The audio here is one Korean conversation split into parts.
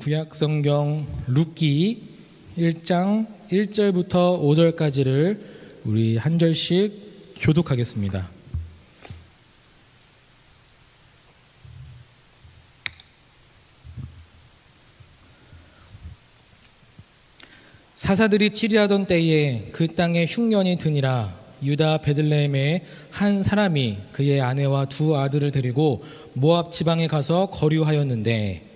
구약성경 룻기 1장 1절부터 5절까지를 우리 한 절씩 교독하겠습니다. 사사들이 치리하던 때에 그 땅에 흉년이 드니라. 유다 베들레헴의 한 사람이 그의 아내와 두 아들을 데리고 모압 지방에 가서 거류하였는데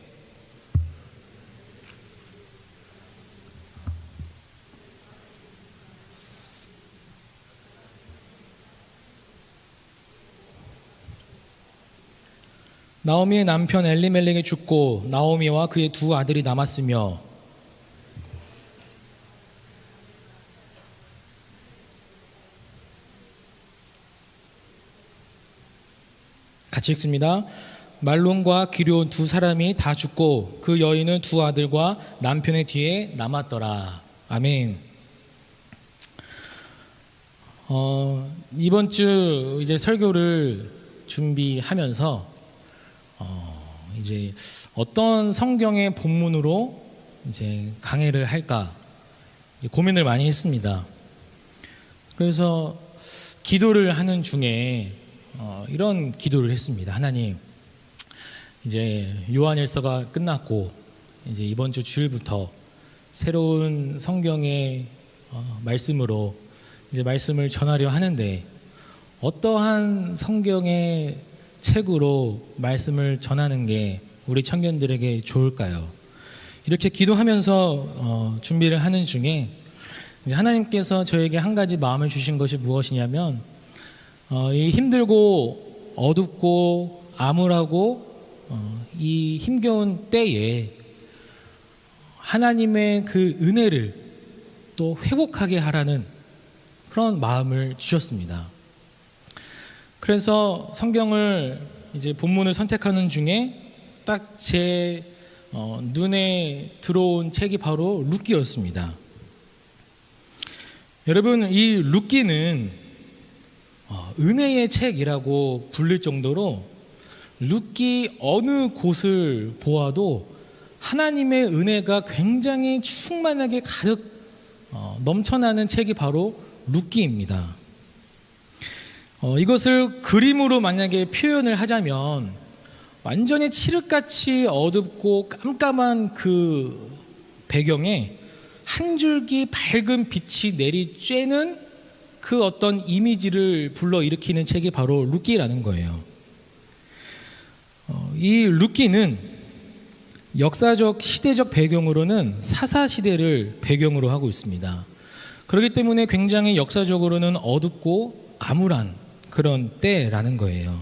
나오미의 남편 엘리멜렉이 죽고 나오미와 그의 두 아들이 남았으며 같이 읽습니다. 말론과 기럧 두 사람이 다 죽고 그 여인은 두 아들과 남편의 뒤에 남았더라. 아멘. 이번 주 이제 설교를 준비하면서 이제 어떤 성경의 본문으로 이제 강해를 할까 고민을 많이 했습니다. 그래서 기도를 하는 중에 이런 기도를 했습니다. 하나님, 이제 요한일서가 끝났고 이제 이번 주 주일부터 새로운 성경의 말씀으로 이제 말씀을 전하려 하는데 어떠한 성경의 책으로 말씀을 전하는 게 우리 청년들에게 좋을까요? 이렇게 기도하면서 준비를 하는 중에 이제 하나님께서 저에게 한 가지 마음을 주신 것이 무엇이냐면 이 힘들고 어둡고 암울하고 이 힘겨운 때에 하나님의 그 은혜를 또 회복하게 하라는 그런 마음을 주셨습니다. 그래서 성경을 이제 본문을 선택하는 중에 딱 제 눈에 들어온 책이 바로 룻기였습니다. 여러분, 이 룻기는 은혜의 책이라고 불릴 정도로 룻기 어느 곳을 보아도 하나님의 은혜가 굉장히 충만하게 가득 넘쳐나는 책이 바로 룻기입니다. 이것을 그림으로 만약에 표현을 하자면 완전히 칠흑같이 어둡고 깜깜한 그 배경에 한 줄기 밝은 빛이 내리쬐는 그 어떤 이미지를 불러일으키는 책이 바로 룻기라는 거예요. 이 룻기는 역사적 시대적 배경으로는 사사시대를 배경으로 하고 있습니다. 그렇기 때문에 굉장히 역사적으로는 어둡고 암울한 그런 때라는 거예요.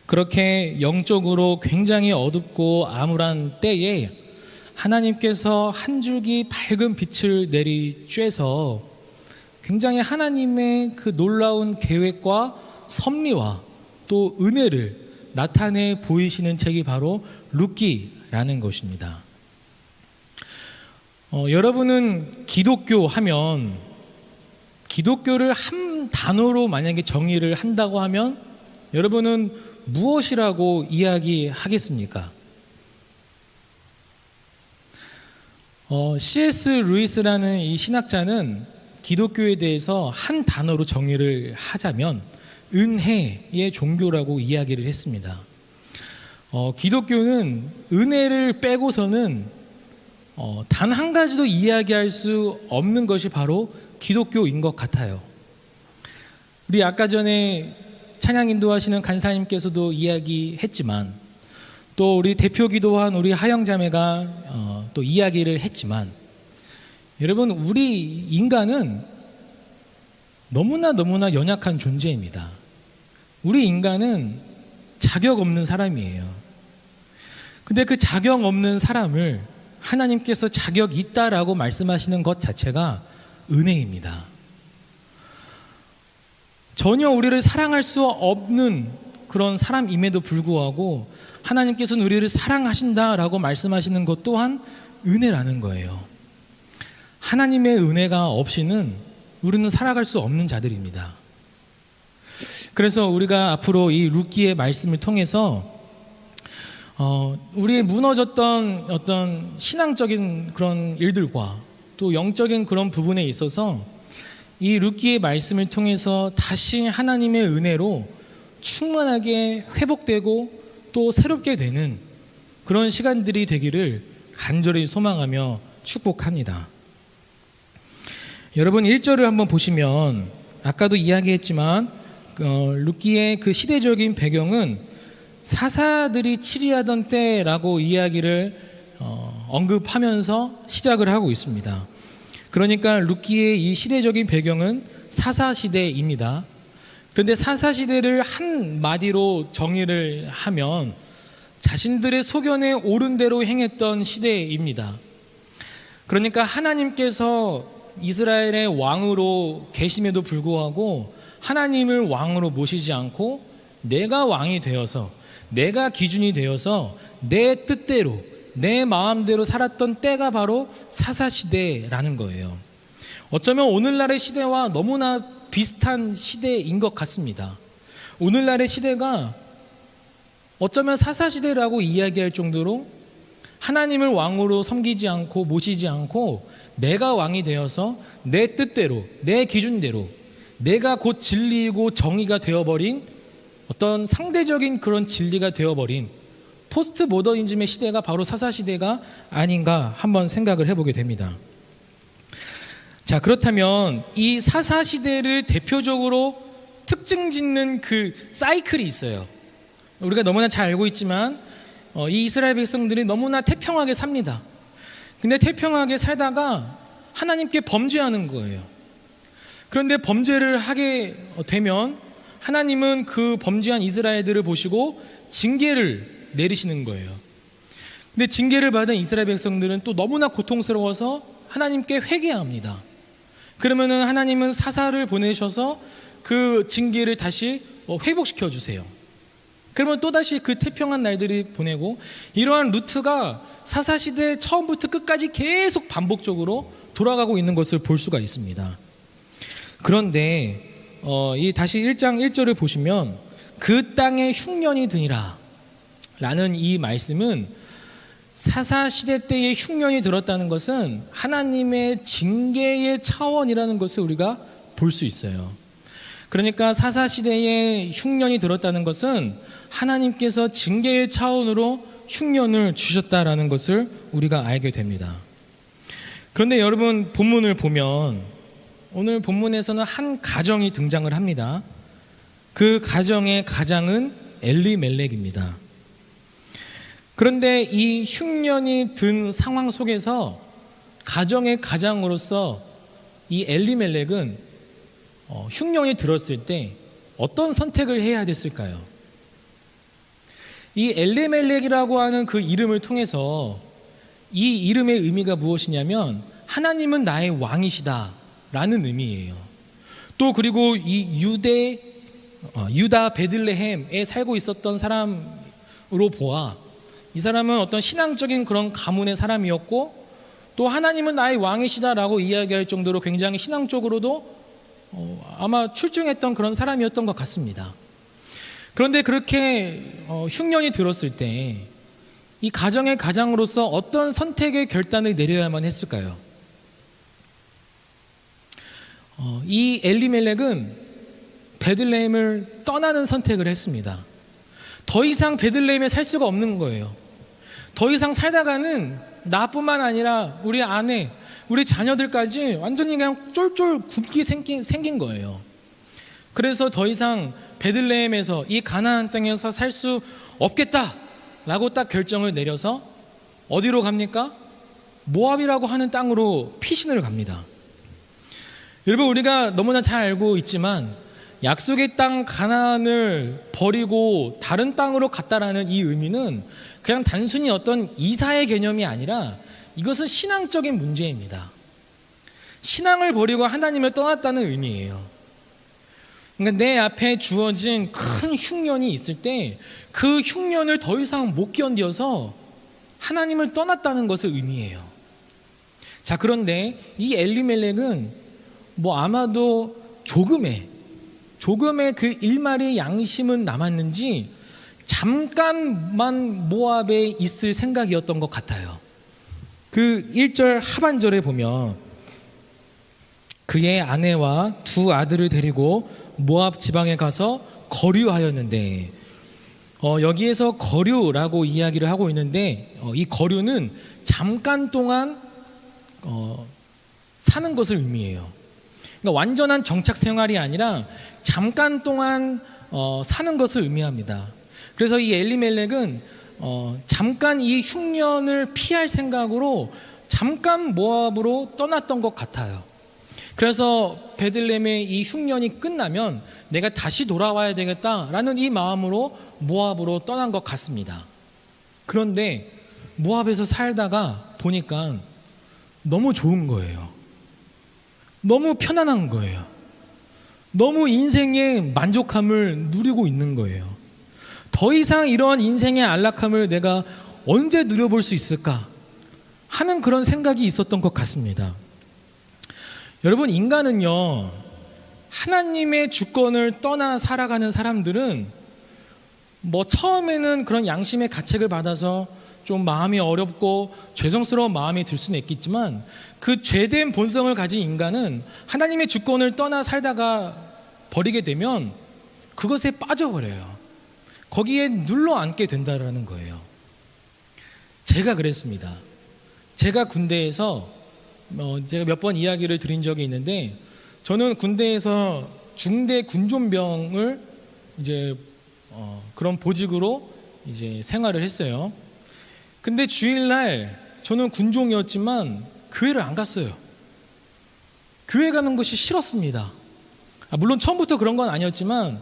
그렇게 영적으로 굉장히 어둡고 암울한 때에 하나님께서 한 줄기 밝은 빛을 내리쬐서 굉장히 하나님의 그 놀라운 계획과 섭리와 또 은혜를 나타내 보이시는 책이 바로 룻기라는 것입니다. 여러분은 기독교 하면 기독교를 한 단어로 만약에 정의를 한다고 하면 여러분은 무엇이라고 이야기하겠습니까? C.S. 루이스라는 이 신학자는 기독교에 대해서 한 단어로 정의를 하자면 은혜의 종교라고 이야기를 했습니다. 기독교는 은혜를 빼고서는 단 한 가지도 이야기할 수 없는 것이 바로 기독교인 것 같아요. 우리 아까 전에 찬양 인도하시는 간사님께서도 이야기했지만 또 우리 대표 기도한 우리 하영자매가 또 이야기를 했지만 여러분, 우리 인간은 너무나 연약한 존재입니다. 우리 인간은 자격 없는 사람이에요. 근데 그 자격 없는 사람을 하나님께서 자격 있다라고 말씀하시는 것 자체가 은혜입니다. 전혀 우리를 사랑할 수 없는 그런 사람임에도 불구하고 하나님께서는 우리를 사랑하신다라고 말씀하시는 것 또한 은혜라는 거예요. 하나님의 은혜가 없이는 우리는 살아갈 수 없는 자들입니다. 그래서 우리가 앞으로 이 룻기의 말씀을 통해서 우리의 무너졌던 어떤 신앙적인 그런 일들과 또 영적인 그런 부분에 있어서 이 룻기의 말씀을 통해서 다시 하나님의 은혜로 충만하게 회복되고 또 새롭게 되는 그런 시간들이 되기를 간절히 소망하며 축복합니다. 여러분 1절을 한번 보시면 아까도 이야기했지만 룻기의 그 시대적인 배경은 사사들이 치리하던 때라고 이야기를 언급하면서 시작을 하고 있습니다. 그러니까 룻기의 이 시대적인 배경은 사사시대입니다. 그런데 사사시대를 한마디로 정의를 하면 자신들의 소견에 옳은 대로 행했던 시대입니다. 그러니까 하나님께서 이스라엘의 왕으로 계심에도 불구하고 하나님을 왕으로 모시지 않고 내가 왕이 되어서 내가 기준이 되어서 내 뜻대로 내 마음대로 살았던 때가 바로 사사시대라는 거예요. 어쩌면 오늘날의 시대와 너무나 비슷한 시대인 것 같습니다. 오늘날의 시대가 어쩌면 사사시대라고 이야기할 정도로 하나님을 왕으로 섬기지 않고 모시지 않고 내가 왕이 되어서 내 뜻대로 내 기준대로 내가 곧 진리이고 정의가 되어버린 어떤 상대적인 그런 진리가 되어버린 포스트 모더니즘의 시대가 바로 사사시대가 아닌가 한번 생각을 해보게 됩니다. 자, 그렇다면 이 사사시대를 대표적으로 특징 짓는 그 사이클이 있어요. 우리가 너무나 잘 알고 있지만 이 이스라엘 백성들이 너무나 태평하게 삽니다. 근데 태평하게 살다가 하나님께 범죄하는 거예요. 그런데 범죄를 하게 되면 하나님은 그 범죄한 이스라엘들을 보시고 징계를 내리시는 거예요. 근데 징계를 받은 이스라엘 백성들은 또 너무나 고통스러워서 하나님께 회개합니다. 그러면은 하나님은 사사를 보내셔서 그 징계를 다시 회복시켜 주세요. 그러면 또다시 그 태평한 날들이 보내고 이러한 루트가 사사시대 처음부터 끝까지 계속 반복적으로 돌아가고 있는 것을 볼 수가 있습니다. 그런데 이 다시 1장 1절을 보시면 그 땅에 흉년이 드니라 라는 이 말씀은 사사시대 때의 흉년이 들었다는 것은 하나님의 징계의 차원이라는 것을 우리가 볼 수 있어요. 그러니까 사사시대에 흉년이 들었다는 것은 하나님께서 징계의 차원으로 흉년을 주셨다라는 것을 우리가 알게 됩니다. 그런데 여러분 본문을 보면 오늘 본문에서는 한 가정이 등장을 합니다. 그 가정의 가장은 엘리멜렉입니다. 그런데 이 흉년이 든 상황 속에서 가정의 가장으로서 이 엘리멜렉은 흉년이 들었을 때 어떤 선택을 해야 됐을까요? 이 엘리멜렉이라고 하는 그 이름을 통해서 이 이름의 의미가 무엇이냐면 하나님은 나의 왕이시다 라는 의미예요. 또 그리고 이 유다 베들레헴에 살고 있었던 사람으로 보아 이 사람은 어떤 신앙적인 그런 가문의 사람이었고 또 하나님은 나의 왕이시다라고 이야기할 정도로 굉장히 신앙적으로도 아마 출중했던 그런 사람이었던 것 같습니다. 그런데 그렇게 흉년이 들었을 때 이 가정의 가장으로서 어떤 선택의 결단을 내려야만 했을까요? 이 엘리멜렉은 베들레헴을 떠나는 선택을 했습니다. 더 이상 베들레헴에 살 수가 없는 거예요. 더 이상 살다가는 나뿐만 아니라 우리 아내, 우리 자녀들까지 완전히 그냥 쫄쫄 굶게 생긴 거예요. 그래서 더 이상 베들레헴에서 이 가나안 땅에서 살 수 없겠다라고 딱 결정을 내려서 어디로 갑니까? 모압이라고 하는 땅으로 피신을 갑니다. 여러분 우리가 너무나 잘 알고 있지만 약속의 땅 가나안을 버리고 다른 땅으로 갔다라는 이 의미는 그냥 단순히 어떤 이사의 개념이 아니라 이것은 신앙적인 문제입니다. 신앙을 버리고 하나님을 떠났다는 의미예요. 그러니까 내 앞에 주어진 큰 흉년이 있을 때 그 흉년을 더 이상 못 견뎌서 하나님을 떠났다는 것을 의미해요. 자, 그런데 이 엘리멜렉은 아마도 조금의 그 일말의 양심은 남았는지 잠깐만 모압에 있을 생각이었던 것 같아요. 그 1절 하반절에 보면 그의 아내와 두 아들을 데리고 모압 지방에 가서 거류하였는데, 여기에서 거류라고 이야기를 하고 있는데, 이 거류는 잠깐 동안 사는 것을 의미해요. 그러니까 완전한 정착 생활이 아니라 잠깐 동안 사는 것을 의미합니다. 그래서 이 엘리멜렉은 잠깐 이 흉년을 피할 생각으로 잠깐 모압으로 떠났던 것 같아요. 그래서 베들레헴의 이 흉년이 끝나면 내가 다시 돌아와야 되겠다라는 이 마음으로 모압으로 떠난 것 같습니다. 그런데 모압에서 살다가 보니까 너무 좋은 거예요. 너무 편안한 거예요. 너무 인생의 만족함을 누리고 있는 거예요. 더 이상 이런 인생의 안락함을 내가 언제 누려볼 수 있을까 하는 그런 생각이 있었던 것 같습니다. 여러분, 인간은요, 하나님의 주권을 떠나 살아가는 사람들은 처음에는 그런 양심의 가책을 받아서 좀 마음이 어렵고 죄송스러운 마음이 들 수는 있겠지만, 그 죄된 본성을 가진 인간은 하나님의 주권을 떠나 살다가 버리게 되면 그것에 빠져버려요. 거기에 눌러 앉게 된다라는 거예요. 제가 그랬습니다. 제가 군대에서 제가 몇 번 이야기를 드린 적이 있는데, 저는 군대에서 중대 군종병을 이제 그런 보직으로 이제 생활을 했어요. 근데 주일날 저는 군종이었지만 교회를 안 갔어요. 교회 가는 것이 싫었습니다. 물론 처음부터 그런 건 아니었지만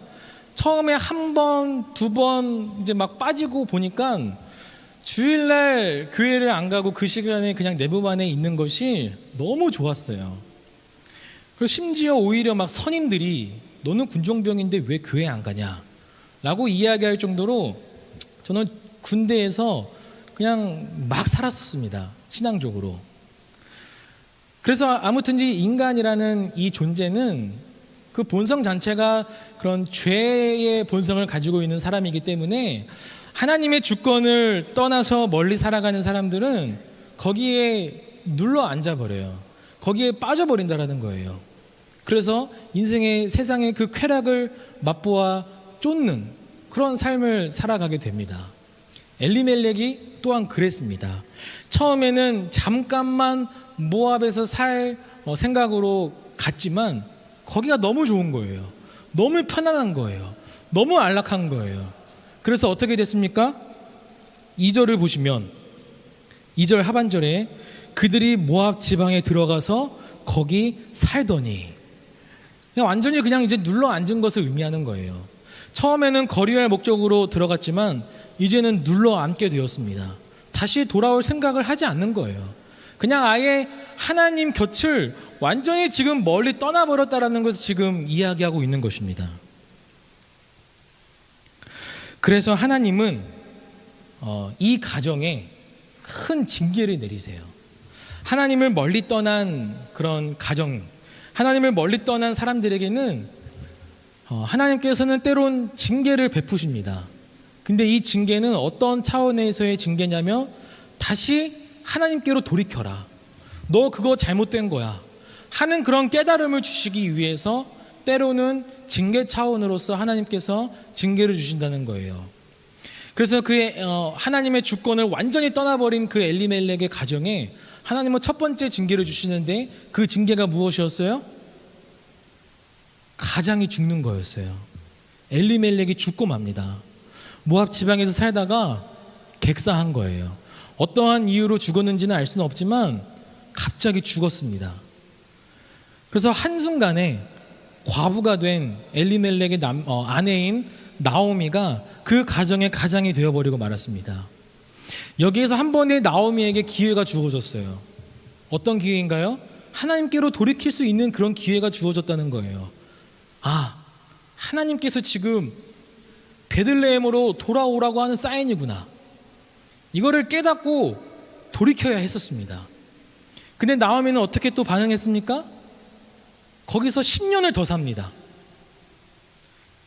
처음에 한 번, 두 번 이제 막 빠지고 보니까 주일날 교회를 안 가고 그 시간에 그냥 내부 안에 있는 것이 너무 좋았어요. 그리고 심지어 오히려 막 선임들이 너는 군종병인데 왜 교회 안 가냐 라고 이야기할 정도로 저는 군대에서 그냥 막 살았었습니다. 신앙적으로. 그래서 아무튼지 인간이라는 이 존재는 그 본성 자체가 그런 죄의 본성을 가지고 있는 사람이기 때문에 하나님의 주권을 떠나서 멀리 살아가는 사람들은 거기에 눌러 앉아버려요. 거기에 빠져버린다라는 거예요. 그래서 인생의 세상의 그 쾌락을 맛보아 쫓는 그런 삶을 살아가게 됩니다. 엘리멜렉이 또한 그랬습니다. 처음에는 잠깐만 모압에서 살 생각으로 갔지만 거기가 너무 좋은 거예요. 너무 편안한 거예요. 너무 안락한 거예요. 그래서 어떻게 됐습니까? 2절을 보시면 2절 하반절에 그들이 모압 지방에 들어가서 거기 살더니, 완전히 그냥 이제 눌러 앉은 것을 의미하는 거예요. 처음에는 거류할 목적으로 들어갔지만 이제는 눌러 앉게 되었습니다. 다시 돌아올 생각을 하지 않는 거예요. 그냥 아예 하나님 곁을 완전히 지금 멀리 떠나버렸다라는 것을 지금 이야기하고 있는 것입니다. 그래서 하나님은 이 가정에 큰 징계를 내리세요. 하나님을 멀리 떠난 그런 가정, 하나님을 멀리 떠난 사람들에게는 하나님께서는 때론 징계를 베푸십니다. 근데 이 징계는 어떤 차원에서의 징계냐면 다시 하나님께로 돌이켜라. 너 그거 잘못된 거야 하는 그런 깨달음을 주시기 위해서 때로는 징계 차원으로서 하나님께서 징계를 주신다는 거예요. 그래서 그의 하나님의 주권을 완전히 떠나버린 그 엘리멜렉의 가정에 하나님은 첫 번째 징계를 주시는데 그 징계가 무엇이었어요? 가장이 죽는 거였어요. 엘리멜렉이 죽고 맙니다. 모압 지방에서 살다가 객사한 거예요. 어떠한 이유로 죽었는지는 알 수는 없지만 갑자기 죽었습니다. 그래서 한순간에 과부가 된 엘리멜렉의 아내인 나오미가 그 가정의 가장이 되어버리고 말았습니다. 여기에서 한 번에 나오미에게 기회가 주어졌어요. 어떤 기회인가요? 하나님께로 돌이킬 수 있는 그런 기회가 주어졌다는 거예요. 하나님께서 지금 베들레헴으로 돌아오라고 하는 사인이구나. 이거를 깨닫고 돌이켜야 했었습니다. 근데 나오미는 어떻게 또 반응했습니까? 거기서 10년을 더 삽니다.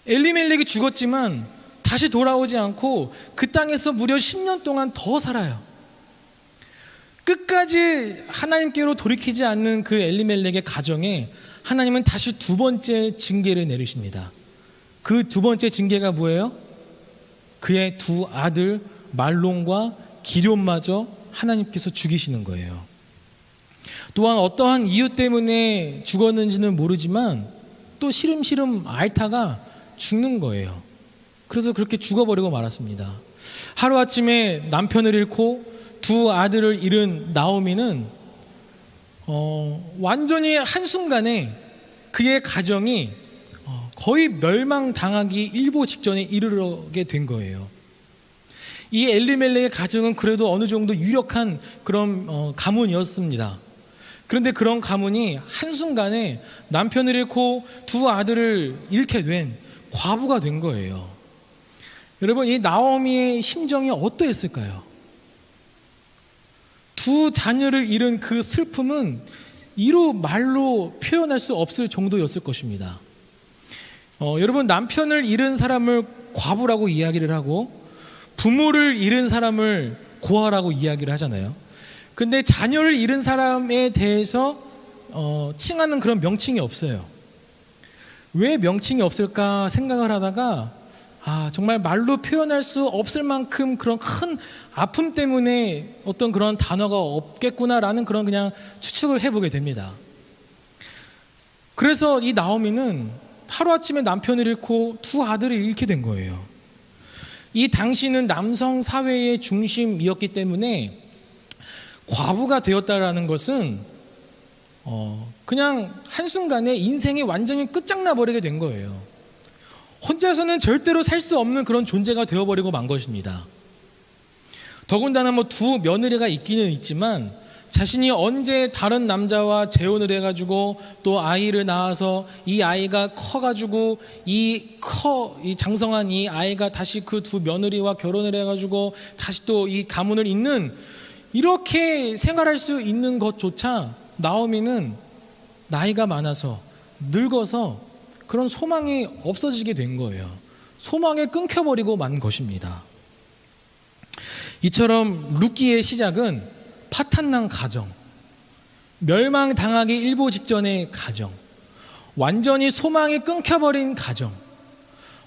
엘리멜렉이 죽었지만 다시 돌아오지 않고 그 땅에서 무려 10년 동안 더 살아요. 끝까지 하나님께로 돌이키지 않는 그 엘리멜렉의 가정에 하나님은 다시 두 번째 징계를 내리십니다. 그 두 번째 징계가 뭐예요? 그의 두 아들 말론과 기럨마저 하나님께서 죽이시는 거예요. 또한 어떠한 이유 때문에 죽었는지는 모르지만 또 시름시름 앓다가 죽는 거예요. 그래서 그렇게 죽어버리고 말았습니다. 하루아침에 남편을 잃고 두 아들을 잃은 나오미는 완전히 한순간에 그의 가정이 거의 멸망당하기 일보 직전에 이르게 된 거예요. 이 엘리멜렉의 가정은 그래도 어느 정도 유력한 그런 가문이었습니다. 그런데 그런 가문이 한순간에 남편을 잃고 두 아들을 잃게 된 과부가 된 거예요. 여러분, 이 나오미의 심정이 어떠했을까요? 두 자녀를 잃은 그 슬픔은 이루 말로 표현할 수 없을 정도였을 것입니다. 여러분, 남편을 잃은 사람을 과부라고 이야기를 하고 부모를 잃은 사람을 고아라고 이야기를 하잖아요. 근데 자녀를 잃은 사람에 대해서 칭하는 그런 명칭이 없어요. 왜 명칭이 없을까 생각을 하다가 정말 말로 표현할 수 없을 만큼 그런 큰 아픔 때문에 어떤 그런 단어가 없겠구나라는 그런 그냥 추측을 해보게 됩니다. 그래서 이 나오미는 하루아침에 남편을 잃고 두 아들을 잃게 된 거예요. 이 당시는 남성 사회의 중심이었기 때문에 과부가 되었다라는 것은 그냥 한순간에 인생이 완전히 끝장나 버리게 된 거예요. 혼자서는 절대로 살 수 없는 그런 존재가 되어버리고 만 것입니다. 더군다나 두 며느리가 있기는 있지만 자신이 언제 다른 남자와 재혼을 해가지고 또 아이를 낳아서 이 아이가 커가지고 이 장성한 이 아이가 다시 그 두 며느리와 결혼을 해가지고 다시 또 이 가문을 잇는 이렇게 생활할 수 있는 것조차 나오미는 나이가 많아서 늙어서 그런 소망이 없어지게 된 거예요. 소망에 끊겨버리고 만 것입니다. 이처럼 룻기의 시작은 파탄난 가정, 멸망당하기 일보 직전의 가정, 완전히 소망이 끊겨버린 가정,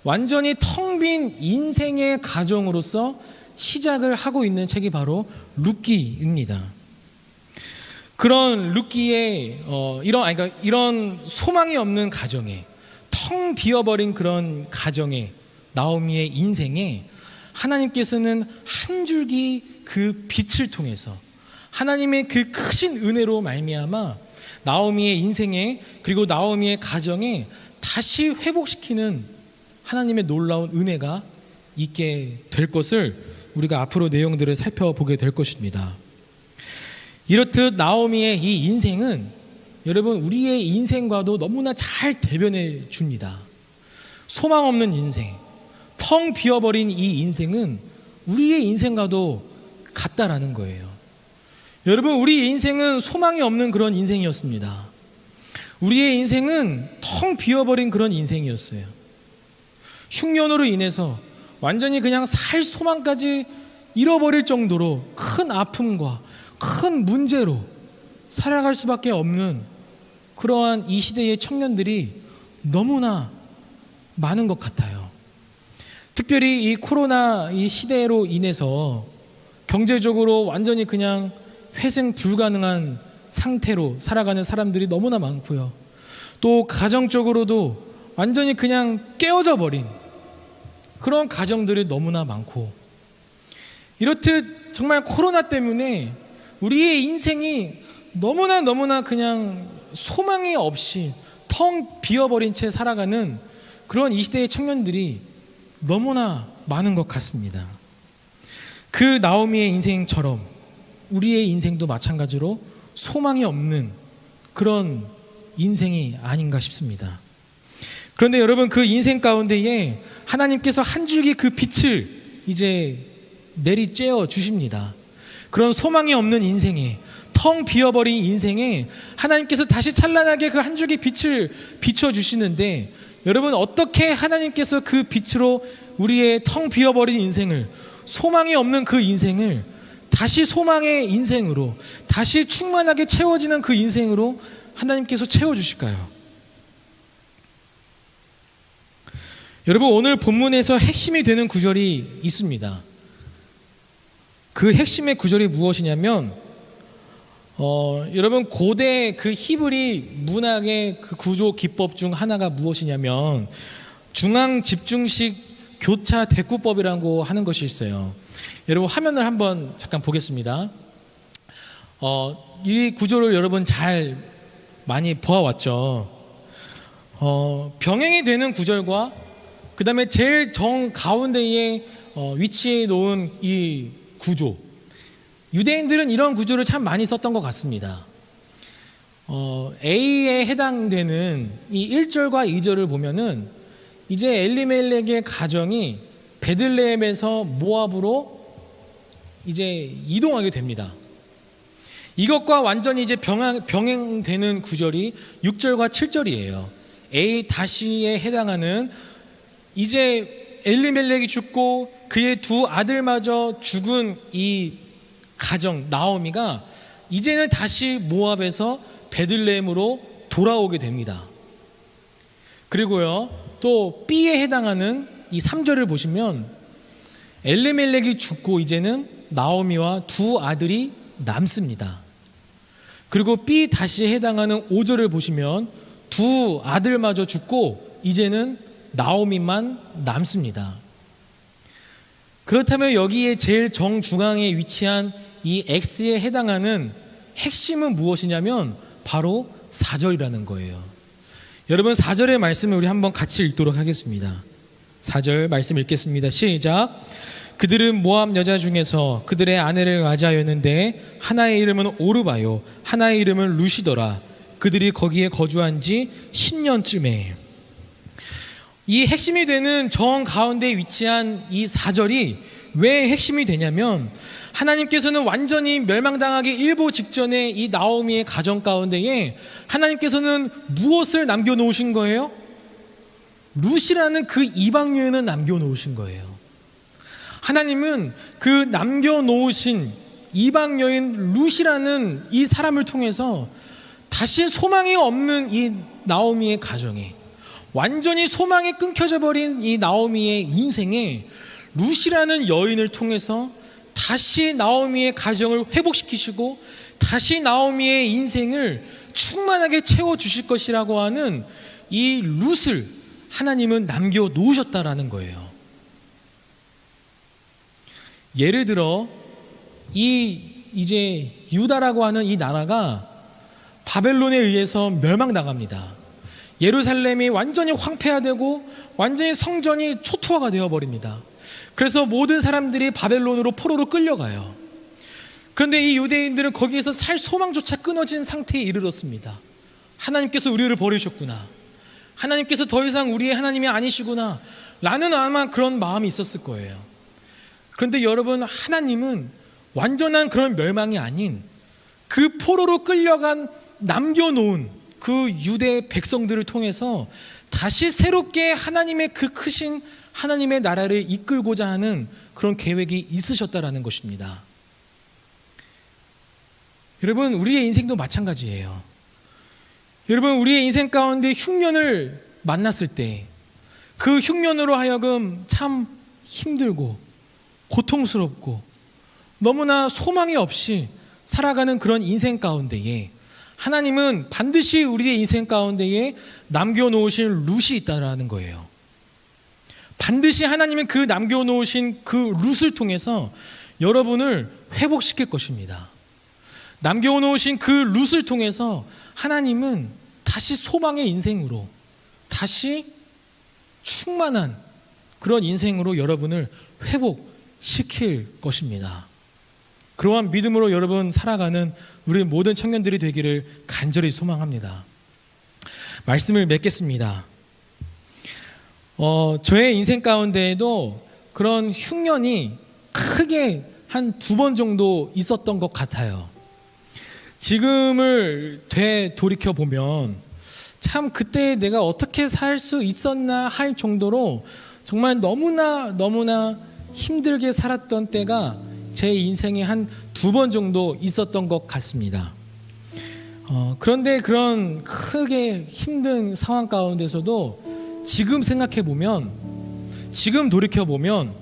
완전히 텅 빈 인생의 가정으로서 시작을 하고 있는 책이 바로 룻기입니다. 그런 룻기의 이런 소망이 없는 가정에, 텅 비어버린 그런 가정에, 나오미의 인생에 하나님께서는 한 줄기 그 빛을 통해서 하나님의 그 크신 은혜로 말미암아 나오미의 인생에, 그리고 나오미의 가정에 다시 회복시키는 하나님의 놀라운 은혜가 있게 될 것을 우리가 앞으로 내용들을 살펴보게 될 것입니다. 이렇듯 나오미의 이 인생은 여러분 우리의 인생과도 너무나 잘 대변해 줍니다. 소망 없는 인생, 텅 비어버린 이 인생은 우리의 인생과도 같다라는 거예요. 여러분, 우리 인생은 소망이 없는 그런 인생이었습니다. 우리의 인생은 텅 비어버린 그런 인생이었어요. 흉년으로 인해서 완전히 그냥 살 소망까지 잃어버릴 정도로 큰 아픔과 큰 문제로 살아갈 수밖에 없는 그러한 이 시대의 청년들이 너무나 많은 것 같아요. 특별히 이 코로나 이 시대로 인해서 경제적으로 완전히 그냥 회생 불가능한 상태로 살아가는 사람들이 너무나 많고요. 또 가정적으로도 완전히 그냥 깨어져 버린 그런 가정들이 너무나 많고, 이렇듯 정말 코로나 때문에 우리의 인생이 너무나 그냥 소망이 없이 텅 비어버린 채 살아가는 그런 이 시대의 청년들이 너무나 많은 것 같습니다. 그 나오미의 인생처럼 우리의 인생도 마찬가지로 소망이 없는 그런 인생이 아닌가 싶습니다. 그런데 여러분, 그 인생 가운데에 하나님께서 한 줄기 그 빛을 이제 내리쬐어 주십니다. 그런 소망이 없는 인생에, 텅 비어버린 인생에 하나님께서 다시 찬란하게 그 한 줄기 빛을 비춰주시는데, 여러분, 어떻게 하나님께서 그 빛으로 우리의 텅 비어버린 인생을, 소망이 없는 그 인생을 다시 소망의 인생으로, 다시 충만하게 채워지는 그 인생으로 하나님께서 채워주실까요? 여러분, 오늘 본문에서 핵심이 되는 구절이 있습니다. 그 핵심의 구절이 무엇이냐면, 여러분, 고대 그 히브리 문학의 그 구조 기법 중 하나가 무엇이냐면 중앙 집중식 교차 대꾸법이라고 하는 것이 있어요. 여러분, 화면을 한번 잠깐 보겠습니다. 이 구조를 여러분 잘 많이 보아왔죠. 병행이 되는 구절과 그 다음에 제일 정 가운데에 위치해 놓은 이 구조, 유대인들은 이런 구조를 참 많이 썼던 것 같습니다. A에 해당되는 이 1절과 2절을 보면은 이제 엘리멜렉의 가정이 베들레헴에서 모압으로 이제 이동하게 됩니다. 이것과 완전히 이제 병행되는 구절이 6절과 7절이에요. A-에 해당하는 이제 엘리멜렉이 죽고 그의 두 아들마저 죽은 이 가정 나오미가 이제는 다시 모압에서 베들레헴으로 돌아오게 됩니다. 그리고요, 또 B에 해당하는 이 3절을 보시면 엘리멜렉이 죽고 이제는 나오미와 두 아들이 남습니다. 그리고 B-에 해당하는 5절을 보시면 두 아들마저 죽고 이제는 나오미만 남습니다. 그렇다면 여기에 제일 정중앙에 위치한 이 X에 해당하는 핵심은 무엇이냐면 바로 4절이라는 거예요. 여러분, 4절의 말씀을 우리 한번 같이 읽도록 하겠습니다. 4절 말씀 읽겠습니다. 시작. 그들은 모압 여자 중에서 그들의 아내를 맞이하였는데 하나의 이름은 오르바요 하나의 이름은 루시더라. 그들이 거기에 거주한 지 10년쯤에. 이 핵심이 되는 정 가운데 위치한 이 4절이 왜 핵심이 되냐면 하나님께서는 완전히 멸망당하기 일보 직전에 이 나오미의 가정 가운데에 하나님께서는 무엇을 남겨놓으신 거예요? 룻이라는 그 이방 여인을 남겨놓으신 거예요. 하나님은 그 남겨놓으신 이방 여인 룻이라는 이 사람을 통해서 다시 소망이 없는 이 나오미의 가정에, 완전히 소망이 끊겨져 버린 이 나오미의 인생에 룻이라는 여인을 통해서 다시 나오미의 가정을 회복시키시고 다시 나오미의 인생을 충만하게 채워주실 것이라고 하는 이 룻을 하나님은 남겨놓으셨다라는 거예요. 예를 들어 이제 유다라고 하는 이 나라가 바벨론에 의해서 멸망당합니다. 예루살렘이 완전히 황폐화되고 완전히 성전이 초토화가 되어버립니다. 그래서 모든 사람들이 바벨론으로 포로로 끌려가요. 그런데 이 유대인들은 거기에서 살 소망조차 끊어진 상태에 이르렀습니다. 하나님께서 우리를 버리셨구나, 하나님께서 더 이상 우리의 하나님이 아니시구나 라는 아마 그런 마음이 있었을 거예요. 그런데 여러분, 하나님은 완전한 그런 멸망이 아닌 그 포로로 끌려간 남겨놓은 그 유대 백성들을 통해서 다시 새롭게 하나님의 그 크신 하나님의 나라를 이끌고자 하는 그런 계획이 있으셨다라는 것입니다. 여러분, 우리의 인생도 마찬가지예요. 여러분, 우리의 인생 가운데 흉년을 만났을 때 그 흉년으로 하여금 참 힘들고 고통스럽고 너무나 소망이 없이 살아가는 그런 인생 가운데에 하나님은 반드시 우리의 인생 가운데에 남겨놓으신 룻이 있다라는 거예요. 반드시 하나님은 그 남겨놓으신 그 룻을 통해서 여러분을 회복시킬 것입니다. 남겨놓으신 그 룻을 통해서 하나님은 다시 소망의 인생으로, 다시 충만한 그런 인생으로 여러분을 회복시킬 것입니다. 그러한 믿음으로 여러분 살아가는 우리 모든 청년들이 되기를 간절히 소망합니다. 말씀을 맺겠습니다. 저의 인생 가운데에도 그런 흉년이 크게 한 2번 정도 있었던 것 같아요. 지금을 되돌이켜 보면 참 그때 내가 어떻게 살 수 있었나 할 정도로 정말 너무나 힘들게 살았던 때가 제 인생에 한 2번 정도 있었던 것 같습니다. 그런데 그런 크게 힘든 상황 가운데서도 지금 생각해 보면, 지금 돌이켜 보면,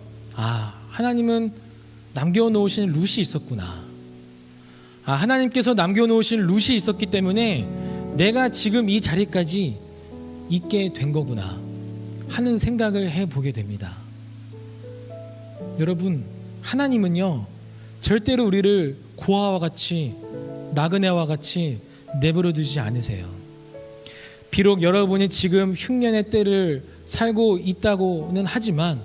하나님은 남겨놓으신 룻이 있었구나. 하나님께서 남겨놓으신 룻이 있었기 때문에 내가 지금 이 자리까지 있게 된 거구나 하는 생각을 해보게 됩니다. 여러분, 하나님은요 절대로 우리를 고아와 같이, 나그네와 같이 내버려 두지 않으세요. 비록 여러분이 지금 흉년의 때를 살고 있다고는 하지만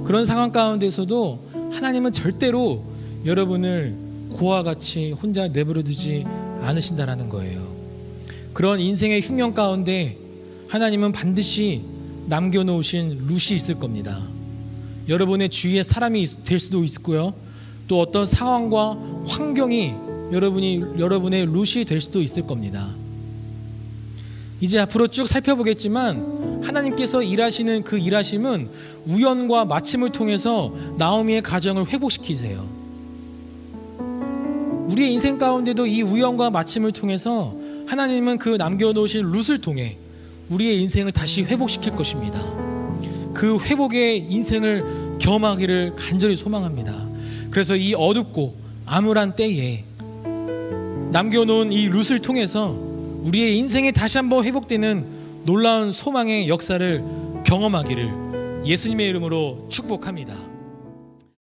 그런 상황 가운데서도 하나님은 절대로 여러분을 고아와 같이 혼자 내버려 두지 않으신다라는 거예요. 그런 인생의 흉년 가운데 하나님은 반드시 남겨놓으신 룻이 있을 겁니다. 여러분의 주위에 사람이 될 수도 있고요, 또 어떤 상황과 환경이 여러분의 룻이 될 수도 있을 겁니다. 이제 앞으로 쭉 살펴보겠지만 하나님께서 일하시는 그 일하심은 우연과 마침을 통해서 나오미의 가정을 회복시키세요. 우리의 인생 가운데도 이 우연과 마침을 통해서 하나님은 그 남겨놓으신 룻을 통해 우리의 인생을 다시 회복시킬 것입니다. 그 회복의 인생을 경험하기를 간절히 소망합니다. 그래서 이 어둡고 암울한 때에 남겨놓은 이 룻을 통해서 우리의 인생이 다시 한번 회복되는 놀라운 소망의 역사를 경험하기를 예수님의 이름으로 축복합니다.